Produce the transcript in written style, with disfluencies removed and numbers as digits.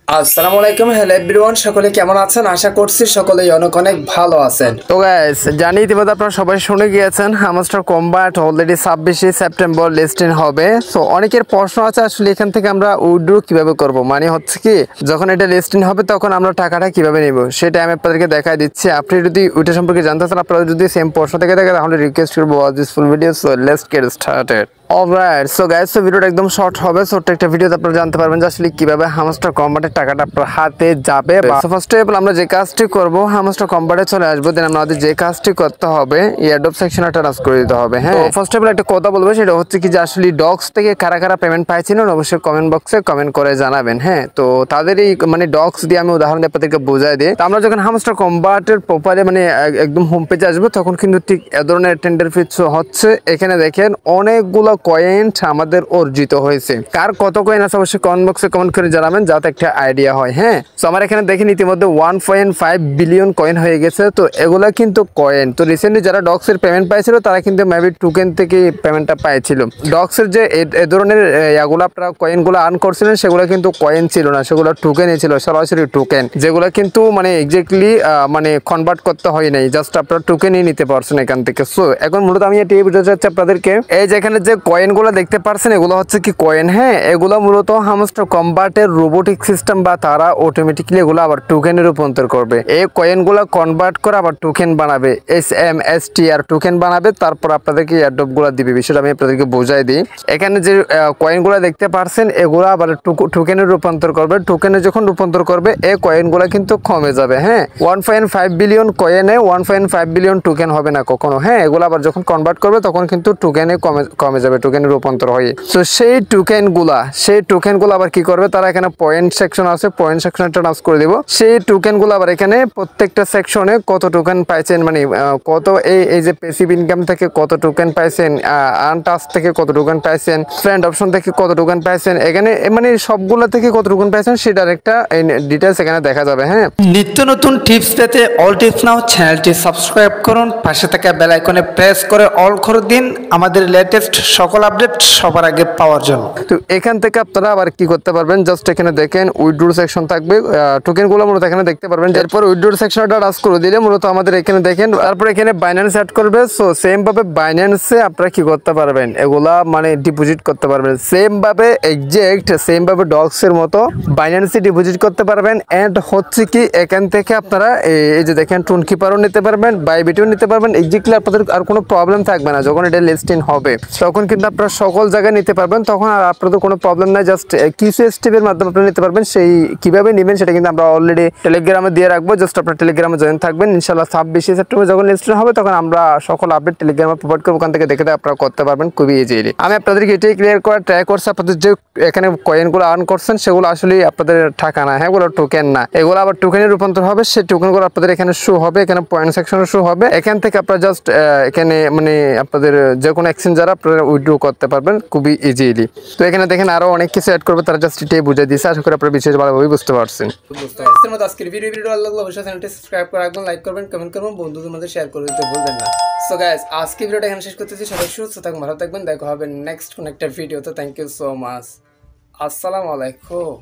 আসসালামু আলাইকুম, hello everyone, সকলে কেমন আছেন? আশা করছি সকলেই অনেক অনেক ভালো আছেন। তো গাইস, জানি ইতিমধ্যে আপনারা সবাই শুনে গিয়েছেন hamster combat already 26 September listing হবে। সো অনেকের প্রশ্ন আছে আসলে এখান থেকে আমরা উইথড্র কিভাবে করব, মানে হচ্ছে কি যখন এটা লিস্টিং হবে তখন আমরা টাকাটা কিভাবে নেব সেটা আমি আপনাদেরকে দেখাই দিচ্ছি। আপনি যদি ওইটা সম্পর্কে জানতে চান, আপনারা যদি সেম প্রশ্ন থেকে থাকে তাহলে রিকোয়েস্ট করবো watch this full video. So let's get started. Alright, so guys, so ভিডিওটা একদম শর্ট হবে। ছোট্ট একটা ভিডিওতে আপনারা জানতে পারবেন যে আসলে কিভাবে হামস্টার কম্বাটের টাকাটা আপনার হাতে যাবে। সো ফার্স্ট অফ অল আমরা যে কাজটি করব, হামস্টার কম্বাটে চলে আসবো, দেন আমাদের যে কাজটি করতে হবে এয়ারড্রপ সেকশনে ট্রান্স করে দিতে হবে। হ্যাঁ, ফার্স্ট অফ অল একটা কথা বলবো, সেটা হচ্ছে কি যে আসলে ডক্স থেকে কারা কারা পেমেন্ট পাইছিলেন অবশ্যই কমেন্ট বক্সে কমেন্ট করে জানাবেন। হ্যাঁ, তো তাদের এই মানে ডক্স দিয়ে আমি উদাহরণ দিয়ে আপনাদেরকে বোঝাই দিই। তো আমরা যখন হামস্টার কম্বাটের প্রপারে মানে একদম হোম পেজে আসবো তখন কিন্তু ঠিক এ ধরনের টেন্ডার ফিচ হচ্ছে। এখানে দেখেন অনেকগুলো কয়েন আমাদের অর্জিত হয়েছে। কার কত কয়েন আছে অবশ্যই কমেন্ট বক্সে কমেন্ট করে জানাবেন যাতে একটা আইডিয়া হয়। হ্যাঁ, তো আমার এখানে দেখেন ইতিমধ্যে 1.5 বিলিয়ন কয়েন হয়ে গেছে। তো এগুলা কিন্তু কয়েন। তো রিসেন্টলি যারা ডক্সের পেমেন্ট পাইছিল তারা কিন্তু মেবি টোকেন থেকে পেমেন্টটা পাইছিল। ডক্সের যে এ ধরনের এগুলো আপনারা কয়েনগুলো আর্ন করছিলেন সেগুলো কিন্তু কয়েন ছিল না, সেগুলো টোকেনই ছিল, সরাসরি টোকেন, যেগুলো কিন্তু মানে এক্স্যাক্টলি মানে কনভার্ট করতে হয় নাই, জাস্ট আপনারা টোকেনই নিতে পারছেন এখান থেকে। সো এখন মূলত আমি এটাই বোঝাতে চাচ্ছি আপনাদেরকে, এই যেখানে যে কয়েনগুলো দেখতে পারছেন এগুলো হচ্ছে কি কয়েন। হ্যাঁ, এগুলো মূলত হামস্টার কম্বাটের রোবোটিক সিস্টেম বা তারা অটোমেটিক্যালি এগুলো আবার টোকেনে রূপান্তর করবে। এই কয়েনগুলো কনভার্ট করে আবার টোকেন বানাবে, SMSTR টোকেন বানাবে, তারপর আপনাদেরকে এয়ারড্রপগুলো দিবে। বিষয়টা আমি আপনাদেরকে বোঝাই দিই। এখানে যে কয়েনগুলো দেখতে পারছেন এগুলো আবার টোকেনে রূপান্তর করবে। টোকেনে যখন রূপান্তর করবে এই কয়েনগুলো কিন্তু কমে যাবে। হ্যাঁ, 1.5 বিলিয়ন কয়েনে 1.5 বিলিয়ন টোকেন হবে না কখনো। হ্যাঁ, এগুলো আবার যখন কনভার্ট করবে তখন কিন্তু টোকেনে কমে যাবে, টোকেনে রূপান্তর হয়ে। তো সেই টোকেনগুলো আবার কি করবে, তারা এখানে পয়েন্ট সেকশন আছে, পয়েন্ট সেকশনে ট্রান্স করে দিব। সেই টোকেনগুলো আবার এখানে প্রত্যেকটা সেকশনে কত টোকেন পাইছেন, মানে কত এই যে প্যাসিভ ইনকাম থেকে কত টোকেন পাইছেন, আনটাচ থেকে কত টোকেন পাইছেন, ফ্রেন্ড অপশন থেকে কত টোকেন পাইছেন, এখানে মানে সবগুলো থেকে কত টোকেন পাইছেন সেটার একটা ডিটেলস এখানে দেখা যাবে। হ্যাঁ, নিত্য নতুন টিপস পেতে অল টিপস নাও চ্যানেলটি সাবস্ক্রাইব করুন, পাশে থাকা বেল আইকনে প্রেস করে অল করে দিন আমাদের লেটেস্ট সকল আপডেট সবার আগে পাওয়ার জন্য। তো এখান থেকে আপনারা আবার কি করতে পারবেন, জাস্ট এখানে দেখেন উইথড্র সেকশন থাকবে, টোকেনগুলো মূলত এখানে দেখতে পারবেন। এরপর উইথড্র সেকশনটা টাচ করে দিলে মূলত আমাদের এখানে দেখেন, তারপর এখানে বাইন্যান্স অ্যাড করবে। সো সেম ভাবে বাইন্যান্সে আপনারা কি করতে পারবেন, এগুলা মানে ডিপোজিট করতে পারবেন সেম ভাবে, এক্সাক্ট সেম ভাবে ডক্সের মতো বাইন্যান্সে ডিপোজিট করতে পারবেন। এন্ড হচ্ছে কি এখান থেকে আপনারা এই যে দেখেন টোনকিপারও নিতে পারবেন, বাইবিটও নিতে পারবেন। এক্স্যাক্টলি আপনাদের আর কোনো প্রবলেম থাকবে না যখন এটা লিস্টিং হবে, তখন কিন্তু আপনারা সকল জায়গায় নিতে পারবেন। তখন আর আপনাদের কোনো প্রবলেম নাই, জাস্ট কিছু স্টেপের মাধ্যমে আপনারা নিতে পারবেন। সেই কিভাবে নেবেন সেটা কিন্তু আমরা অলরেডি টেলিগ্রামে দিয়ে রাখবো, জাস্ট আপনারা টেলিগ্রামে জয়েন থাকবেন। ইনশাআল্লাহ 26 সেপ্টেম্বর যখন লিস্টিং হবে তখন আমরা সকল আপডেট টেলিগ্রামে প্রোভাইড করবো, ওখান থেকে দেখে আপনারা করতে পারবেন খুবই ইজিলি। আমি আপনাদেরকে এটাই ক্লিয়ার করার ট্রাই করছি, আপনাদের যে এখানে কয়েনগুলো আর্ন করছেন সেগুলো আসলে আপনাদের টাকা না, হ্যাঁ, এগুলো টোকেন না, এগুলো আবার টোকেনে রূপান্তর হবে। সেই টোকেনগুলো আপনাদের এখানে শো হবে, এখানে পয়েন্ট সেকশনে শো হবে। এখান থেকে আপনারা জাস্ট এখানে মানে আপনাদের যে কোনো এক্সচেঞ্জার আপনারা উইথড্র করতে পারবেন খুবই ইজিলি। তো এখানে দেখেন আরো অনেক কিছু অ্যাড করবে, তারা জাস্ট এটাই বুঝিয়ে দিয়েছে। আশা করি আপনারা বিশেষ ভালোভাবে বুঝতে পারছেন। আজকের ভিডিও ভালো লাগলে অবশ্যই চ্যানেলটি সাবস্ক্রাইব করে রাখবেন, লাইক করবেন, কমেন্ট করবেন, বন্ধুদের মধ্যে শেয়ার করে দিতে ভুলবেন না। সো গাইস, আজকে ভিডিওটা এখানে শেষ করতেছি। সবাই সুস্থ থাকবেন, ভালো থাকবেন, দেখা হবে নেক্সট কোন একটা ভিডিওতে। Thank you so much. আসসালামু আলাইকুম।